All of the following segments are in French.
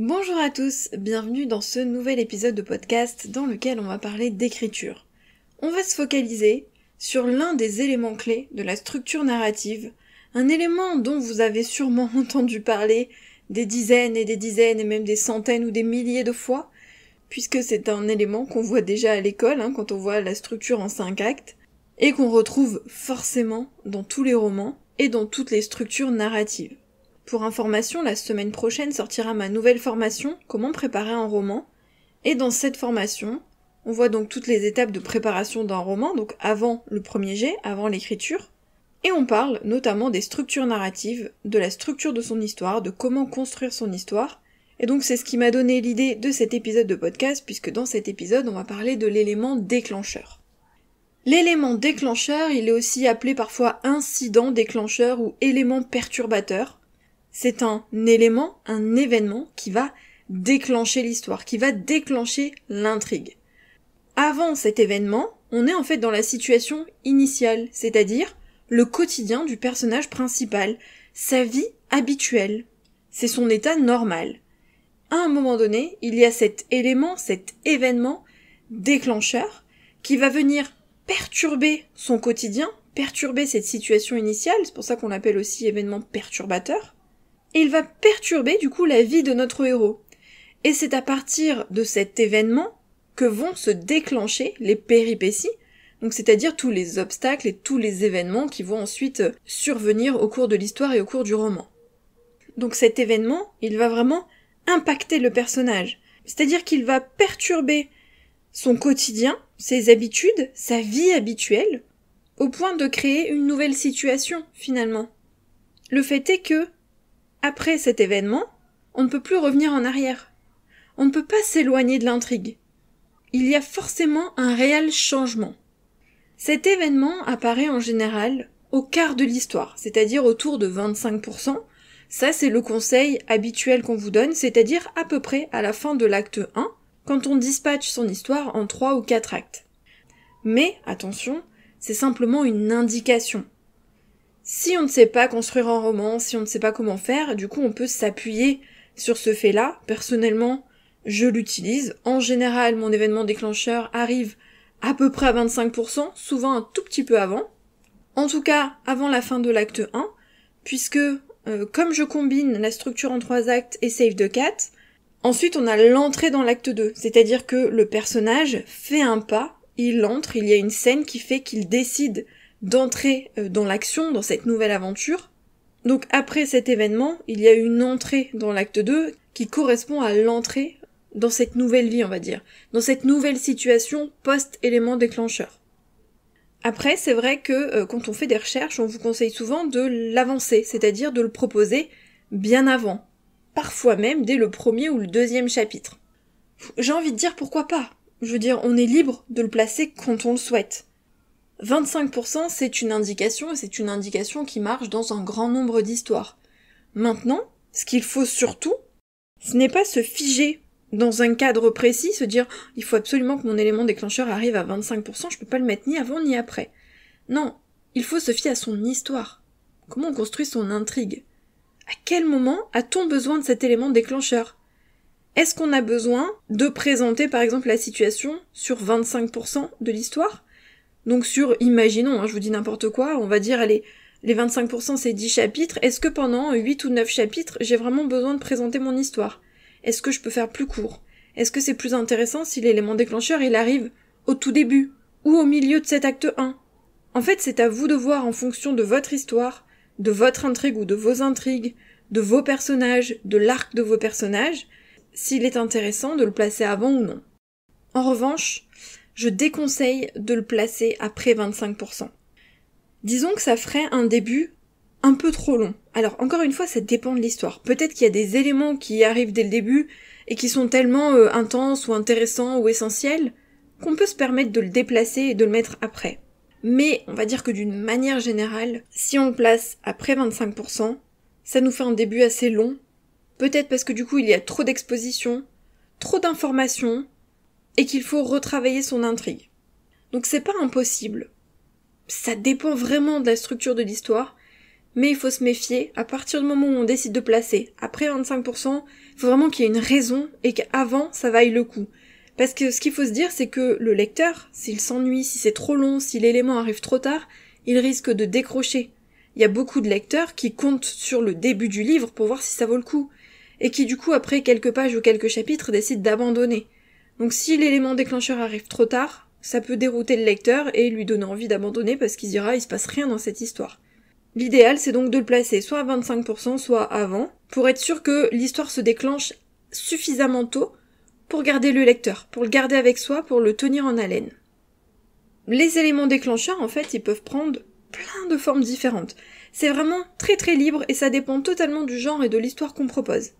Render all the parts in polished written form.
Bonjour à tous, bienvenue dans ce nouvel épisode de podcast dans lequel on va parler d'écriture. On va se focaliser sur l'un des éléments clés de la structure narrative, un élément dont vous avez sûrement entendu parler des dizaines et même des centaines ou des milliers de fois, puisque c'est un élément qu'on voit déjà à l'école quand on voit la structure en 5 actes, et qu'on retrouve forcément dans tous les romans et dans toutes les structures narratives. Pour information, la semaine prochaine sortira ma nouvelle formation, comment préparer un roman. Et dans cette formation, on voit donc toutes les étapes de préparation d'un roman, donc avant le premier jet, avant l'écriture. Et on parle notamment des structures narratives, de la structure de son histoire, de comment construire son histoire. Et donc c'est ce qui m'a donné l'idée de cet épisode de podcast, puisque dans cet épisode, on va parler de l'élément déclencheur. L'élément déclencheur, il est aussi appelé parfois incident déclencheur ou élément perturbateur. C'est un élément, un événement qui va déclencher l'histoire, qui va déclencher l'intrigue. Avant cet événement, on est en fait dans la situation initiale, c'est-à-dire le quotidien du personnage principal, sa vie habituelle. C'est son état normal. À un moment donné, il y a cet élément, cet événement déclencheur qui va venir perturber son quotidien, perturber cette situation initiale, c'est pour ça qu'on l'appelle aussi événement perturbateur. Et il va perturber du coup la vie de notre héros. Et c'est à partir de cet événement que vont se déclencher les péripéties, donc c'est-à-dire tous les obstacles et tous les événements qui vont ensuite survenir au cours de l'histoire et au cours du roman. Donc cet événement, il va vraiment impacter le personnage, c'est-à-dire qu'il va perturber son quotidien, ses habitudes, sa vie habituelle, au point de créer une nouvelle situation finalement. Le fait est que après cet événement, on ne peut plus revenir en arrière. On ne peut pas s'éloigner de l'intrigue. Il y a forcément un réel changement. Cet événement apparaît en général au quart de l'histoire, c'est-à-dire autour de 25%. Ça, c'est le conseil habituel qu'on vous donne, c'est-à-dire à peu près à la fin de l'acte 1, quand on dispatche son histoire en 3 ou 4 actes. Mais, attention, c'est simplement une indication. Si on ne sait pas construire un roman, si on ne sait pas comment faire, du coup on peut s'appuyer sur ce fait-là. Personnellement, je l'utilise. En général, mon événement déclencheur arrive à peu près à 25%, souvent un tout petit peu avant. En tout cas, avant la fin de l'acte 1, puisque comme je combine la structure en 3 actes et save de 4, ensuite on a l'entrée dans l'acte 2, c'est-à-dire que le personnage fait un pas, il entre, il y a une scène qui fait qu'il décide d'entrer dans l'action, dans cette nouvelle aventure. Donc après cet événement, il y a une entrée dans l'acte 2 qui correspond à l'entrée dans cette nouvelle vie, on va dire, dans cette nouvelle situation post-élément déclencheur. Après, c'est vrai que quand on fait des recherches, on vous conseille souvent de l'avancer, c'est-à-dire de le proposer bien avant, parfois même dès le premier ou le deuxième chapitre. J'ai envie de dire pourquoi pas. Je veux dire, on est libre de le placer quand on le souhaite. 25%, c'est une indication, et c'est une indication qui marche dans un grand nombre d'histoires. Maintenant, ce qu'il faut surtout, ce n'est pas se figer dans un cadre précis, se dire « il faut absolument que mon élément déclencheur arrive à 25%, je peux pas le mettre ni avant ni après ». Non, il faut se fier à son histoire. Comment on construit son intrigue? À quel moment a-t-on besoin de cet élément déclencheur? Est-ce qu'on a besoin de présenter par exemple la situation sur 25% de l'histoire? Donc imaginons, je vous dis n'importe quoi, on va dire, allez, les 25% c'est 10 chapitres, est-ce que pendant 8 ou 9 chapitres, j'ai vraiment besoin de présenter mon histoire? Est-ce que je peux faire plus court? Est-ce que c'est plus intéressant si l'élément déclencheur, il arrive au tout début, ou au milieu de cet acte 1? En fait, c'est à vous de voir en fonction de votre histoire, de votre intrigue ou de vos intrigues, de vos personnages, de l'arc de vos personnages, s'il est intéressant de le placer avant ou non. En revanche, je déconseille de le placer après 25%. Disons que ça ferait un début un peu trop long. Alors, encore une fois, ça dépend de l'histoire. Peut-être qu'il y a des éléments qui arrivent dès le début et qui sont tellement intenses ou intéressants ou essentiels qu'on peut se permettre de le déplacer et de le mettre après. Mais, on va dire que d'une manière générale, si on le place après 25%, ça nous fait un début assez long. Peut-être parce que du coup, il y a trop d'exposition, trop d'informations, et qu'il faut retravailler son intrigue. Donc c'est pas impossible. Ça dépend vraiment de la structure de l'histoire, mais il faut se méfier, à partir du moment où on décide de placer après 25%, il faut vraiment qu'il y ait une raison et qu'avant ça vaille le coup. Parce que ce qu'il faut se dire, c'est que le lecteur, s'il s'ennuie, si c'est trop long, si l'élément arrive trop tard, il risque de décrocher. Il y a beaucoup de lecteurs qui comptent sur le début du livre pour voir si ça vaut le coup, et qui du coup après quelques pages ou quelques chapitres décident d'abandonner. Donc si l'élément déclencheur arrive trop tard, ça peut dérouter le lecteur et lui donner envie d'abandonner parce qu'il se dira il se passe rien dans cette histoire. L'idéal c'est donc de le placer soit à 25%, soit avant, pour être sûr que l'histoire se déclenche suffisamment tôt pour garder le lecteur, pour le garder avec soi, pour le tenir en haleine. Les éléments déclencheurs, en fait, ils peuvent prendre plein de formes différentes. C'est vraiment très très libre et ça dépend totalement du genre et de l'histoire qu'on propose.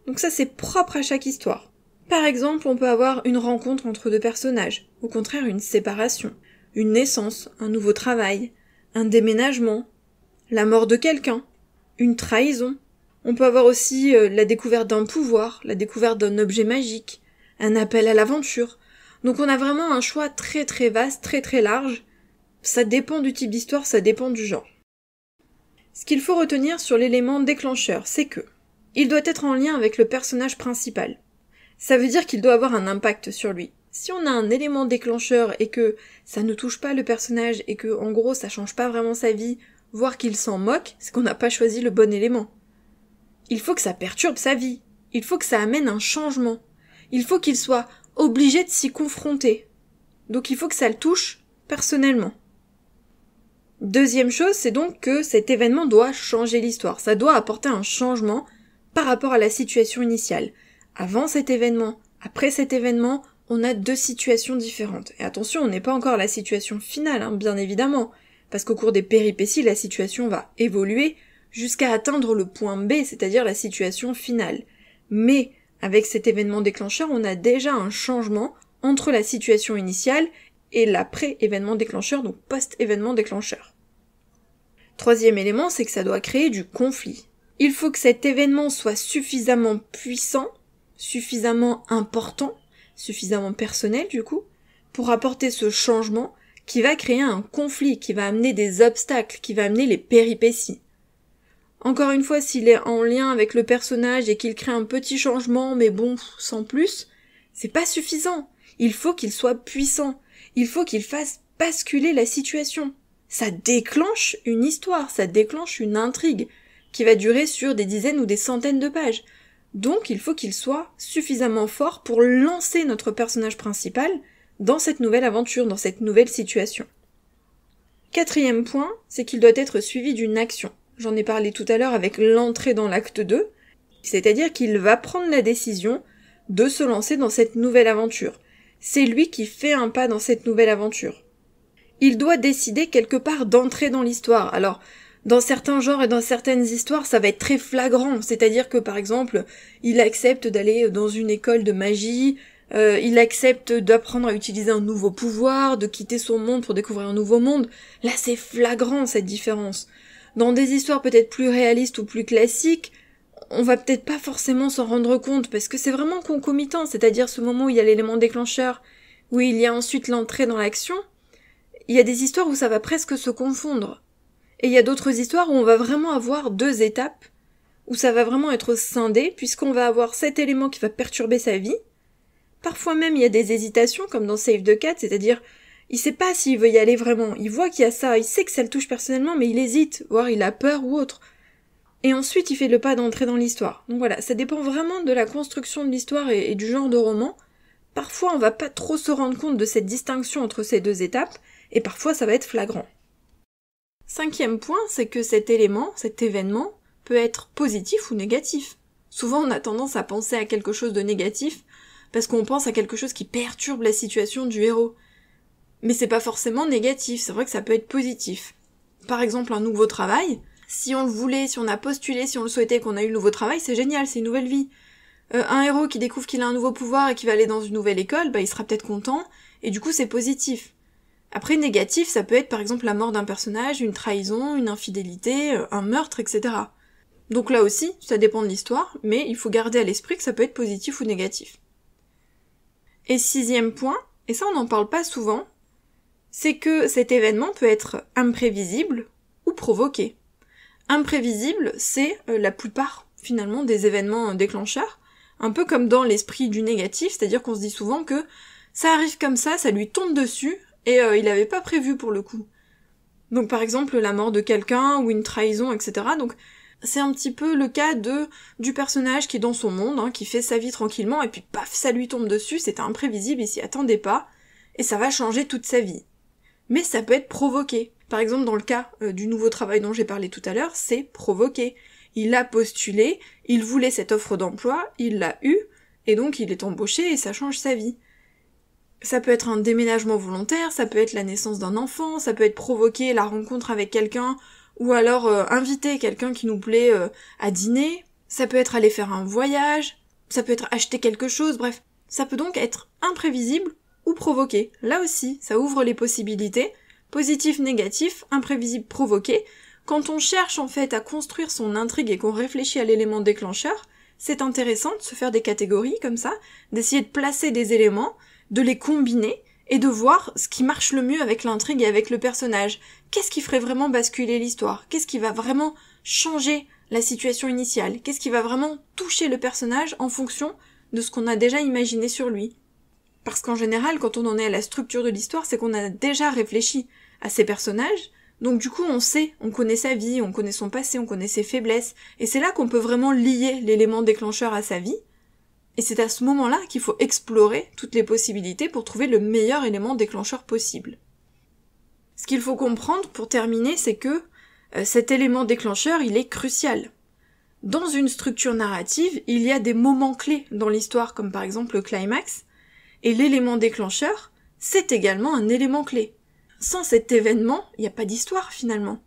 Donc ça c'est propre à chaque histoire. Par exemple, on peut avoir une rencontre entre deux personnages, au contraire une séparation, une naissance, un nouveau travail, un déménagement, la mort de quelqu'un, une trahison. On peut avoir aussi la découverte d'un pouvoir, la découverte d'un objet magique, un appel à l'aventure. Donc on a vraiment un choix très très vaste, très très large. Ça dépend du type d'histoire, ça dépend du genre. Ce qu'il faut retenir sur l'élément déclencheur, c'est que il doit être en lien avec le personnage principal. Ça veut dire qu'il doit avoir un impact sur lui. Si on a un élément déclencheur et que ça ne touche pas le personnage et que en gros ça change pas vraiment sa vie, voire qu'il s'en moque, c'est qu'on n'a pas choisi le bon élément. Il faut que ça perturbe sa vie. Il faut que ça amène un changement. Il faut qu'il soit obligé de s'y confronter. Donc il faut que ça le touche personnellement. Deuxième chose, c'est donc que cet événement doit changer l'histoire. Ça doit apporter un changement par rapport à la situation initiale. Avant cet événement, après cet événement, on a deux situations différentes. Et attention, on n'est pas encore à la situation finale, bien évidemment, parce qu'au cours des péripéties, la situation va évoluer jusqu'à atteindre le point B, c'est-à-dire la situation finale. Mais avec cet événement déclencheur, on a déjà un changement entre la situation initiale et l'après-événement déclencheur, donc post-événement déclencheur. Troisième élément, c'est que ça doit créer du conflit. Il faut que cet événement soit suffisamment puissant, suffisamment important, suffisamment personnel du coup, pour apporter ce changement qui va créer un conflit, qui va amener des obstacles, qui va amener les péripéties. Encore une fois, s'il est en lien avec le personnage et qu'il crée un petit changement, mais bon, sans plus, c'est pas suffisant. Il faut qu'il soit puissant. Il faut qu'il fasse basculer la situation. Ça déclenche une histoire, ça déclenche une intrigue qui va durer sur des dizaines ou des centaines de pages. Donc il faut qu'il soit suffisamment fort pour lancer notre personnage principal dans cette nouvelle aventure, dans cette nouvelle situation. Quatrième point, c'est qu'il doit être suivi d'une action. J'en ai parlé tout à l'heure avec l'entrée dans l'acte 2, c'est-à-dire qu'il va prendre la décision de se lancer dans cette nouvelle aventure. C'est lui qui fait un pas dans cette nouvelle aventure. Il doit décider quelque part d'entrer dans l'histoire. Alors, dans certains genres et dans certaines histoires, ça va être très flagrant, c'est-à-dire que par exemple, il accepte d'aller dans une école de magie, il accepte d'apprendre à utiliser un nouveau pouvoir, de quitter son monde pour découvrir un nouveau monde. Là, c'est flagrant cette différence. Dans des histoires peut-être plus réalistes ou plus classiques, on va peut-être pas forcément s'en rendre compte, parce que c'est vraiment concomitant, c'est-à-dire ce moment où il y a l'élément déclencheur, où il y a ensuite l'entrée dans l'action, il y a des histoires où ça va presque se confondre. Et il y a d'autres histoires où on va vraiment avoir deux étapes, où ça va vraiment être scindé, puisqu'on va avoir cet élément qui va perturber sa vie. Parfois même il y a des hésitations, comme dans Save the Cat, c'est-à-dire il sait pas s'il veut y aller vraiment, il voit qu'il y a ça, il sait que ça le touche personnellement, mais il hésite, voire il a peur ou autre. Et ensuite il fait le pas d'entrer dans l'histoire. Donc voilà, ça dépend vraiment de la construction de l'histoire et du genre de roman. Parfois on va pas trop se rendre compte de cette distinction entre ces deux étapes, et parfois ça va être flagrant. Cinquième point, c'est que cet élément, cet événement, peut être positif ou négatif. Souvent on a tendance à penser à quelque chose de négatif, parce qu'on pense à quelque chose qui perturbe la situation du héros. Mais c'est pas forcément négatif, c'est vrai que ça peut être positif. Par exemple, un nouveau travail, si on le voulait, si on a postulé, si on le souhaitait qu'on a eu le nouveau travail, c'est génial, c'est une nouvelle vie. Un héros qui découvre qu'il a un nouveau pouvoir et qui va aller dans une nouvelle école, il sera peut-être content, et du coup c'est positif. Après, négatif, ça peut être par exemple la mort d'un personnage, une trahison, une infidélité, un meurtre, etc. Donc là aussi, ça dépend de l'histoire, mais il faut garder à l'esprit que ça peut être positif ou négatif. Et sixième point, et ça on n'en parle pas souvent, c'est que cet événement peut être imprévisible ou provoqué. Imprévisible, c'est la plupart, finalement, des événements déclencheurs, un peu comme dans l'esprit du négatif, c'est-à-dire qu'on se dit souvent que ça arrive comme ça lui tombe dessus, et il avait pas prévu pour le coup. Donc par exemple, la mort de quelqu'un, ou une trahison, etc. Donc c'est un petit peu le cas du personnage qui est dans son monde, qui fait sa vie tranquillement, et puis paf, ça lui tombe dessus, c'est imprévisible, il s'y attendait pas, et ça va changer toute sa vie. Mais ça peut être provoqué. Par exemple, dans le cas du nouveau travail dont j'ai parlé tout à l'heure, c'est provoqué. Il a postulé, il voulait cette offre d'emploi, il l'a eue, et donc il est embauché et ça change sa vie. Ça peut être un déménagement volontaire, ça peut être la naissance d'un enfant, ça peut être provoquer la rencontre avec quelqu'un, ou alors inviter quelqu'un qui nous plaît à dîner, ça peut être aller faire un voyage, ça peut être acheter quelque chose, bref. Ça peut donc être imprévisible ou provoqué. Là aussi, ça ouvre les possibilités, positif, négatif, imprévisible, provoqué. Quand on cherche en fait à construire son intrigue et qu'on réfléchit à l'élément déclencheur, c'est intéressant de se faire des catégories comme ça, d'essayer de placer des éléments, de les combiner, et de voir ce qui marche le mieux avec l'intrigue et avec le personnage. Qu'est-ce qui ferait vraiment basculer l'histoire? Qu'est-ce qui va vraiment changer la situation initiale? Qu'est-ce qui va vraiment toucher le personnage en fonction de ce qu'on a déjà imaginé sur lui? Parce qu'en général, quand on en est à la structure de l'histoire, c'est qu'on a déjà réfléchi à ces personnages, donc du coup on sait, on connaît sa vie, on connaît son passé, on connaît ses faiblesses, et c'est là qu'on peut vraiment lier l'élément déclencheur à sa vie, et c'est à ce moment-là qu'il faut explorer toutes les possibilités pour trouver le meilleur élément déclencheur possible. Ce qu'il faut comprendre pour terminer, c'est que cet élément déclencheur, il est crucial. Dans une structure narrative, il y a des moments clés dans l'histoire, comme par exemple le climax, et l'élément déclencheur, c'est également un élément clé. Sans cet événement, il n'y a pas d'histoire finalement.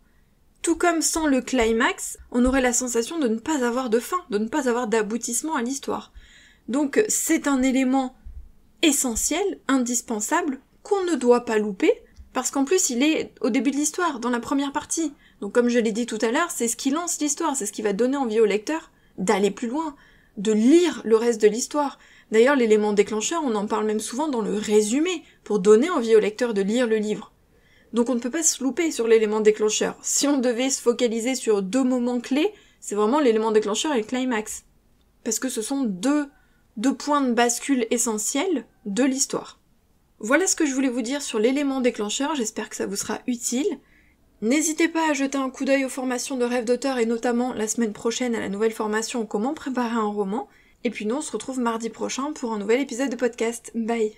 Tout comme sans le climax, on aurait la sensation de ne pas avoir de fin, de ne pas avoir d'aboutissement à l'histoire. Donc c'est un élément essentiel, indispensable, qu'on ne doit pas louper, parce qu'en plus il est au début de l'histoire, dans la première partie. Donc comme je l'ai dit tout à l'heure, c'est ce qui lance l'histoire, c'est ce qui va donner envie au lecteur d'aller plus loin, de lire le reste de l'histoire. D'ailleurs, l'élément déclencheur, on en parle même souvent dans le résumé, pour donner envie au lecteur de lire le livre. Donc on ne peut pas se louper sur l'élément déclencheur. Si on devait se focaliser sur 2 moments clés, c'est vraiment l'élément déclencheur et le climax. Parce que ce sont deux points de bascule essentiels de l'histoire. Voilà ce que je voulais vous dire sur l'élément déclencheur, j'espère que ça vous sera utile. N'hésitez pas à jeter un coup d'œil aux formations de rêve d'auteur et notamment la semaine prochaine à la nouvelle formation Comment préparer un roman. Et puis nous on se retrouve mardi prochain pour un nouvel épisode de podcast. Bye!